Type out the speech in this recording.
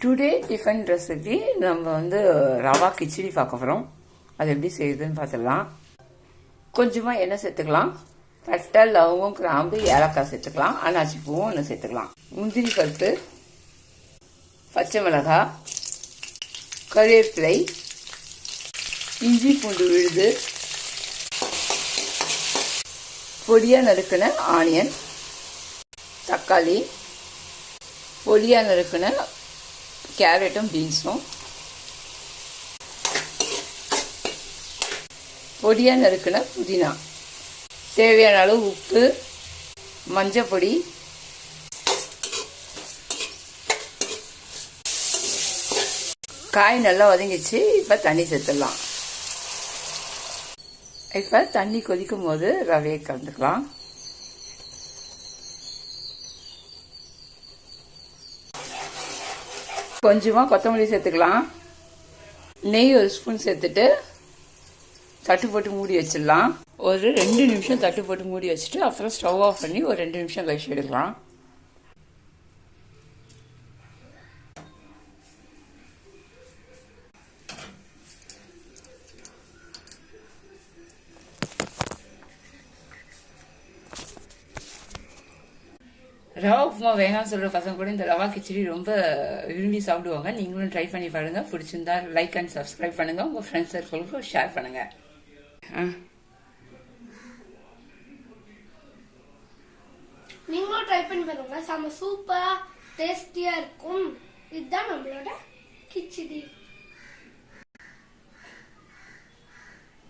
Today tiffin recipe நம்ம ரவா கிச்சடி பார்க்க போகிறோம். அது எப்படி செய்யுதுன்னு பார்த்துடலாம். கொஞ்சமாக எண்ணெய் சேர்த்துக்கலாம். பட்டை, லவங்கம், கிராம்பு, ஏலக்காய் சேர்த்துக்கலாம். அன்னாச்சி பூவும் ஒன்று சேர்த்துக்கலாம். முந்திரி பருப்பு, பச்சை மிளகாய், கருவேப்பிலை, இஞ்சி பூண்டு விழுது, பொடியாக நறுக்கின ஆனியன், தக்காளி, பொடியாக நறுக்கின கேரட்டும் பீன்ஸும், பொடியாக நறுக்கின புதினா, தேவையான அளவு உப்பு, மஞ்சள் பொடி, காய் நல்லா வதங்கிச்சு. இப்போ தண்ணி சேர்த்துடலாம். இப்போ தண்ணி கொதிக்கும் போது ரவையை கலந்துக்கலாம். கொஞ்சமாக கொத்தமல்லி சேர்த்துக்கலாம். நெய் ஒரு ஸ்பூன் சேர்த்துட்டு தட்டு போட்டு மூடி வச்சிடலாம். ஒரு 2 நிமிஷம் தட்டு போட்டு மூடி வச்சுட்டு அப்புறம் ஸ்டவ் ஆஃப் பண்ணி ஒரு 2 நிமிஷம் கழிச்சு எடுக்கலாம். ரவா உப்புமா வேணாம்னு சொல்கிற பசங்க கூட இந்த ரவா கிச்சடி ரொம்ப விரும்பி சாப்பிடுவாங்க. நீங்களும் ட்ரை பண்ணி பாருங்க. பிடிச்சிருந்தா லைக் அண்ட் சப்ஸ்கிரைப் பண்ணுங்க. உங்கள் ஃப்ரெண்ட்ஸ் சர்க்கிளுக்கு ஷேர் பண்ணுங்க. நீங்களும் ட்ரை பண்ணி பாருங்க. செம்ம சூப்பரா டேஸ்டியா இருக்கும். இதுதான் நம்மளோட கிச்சடி.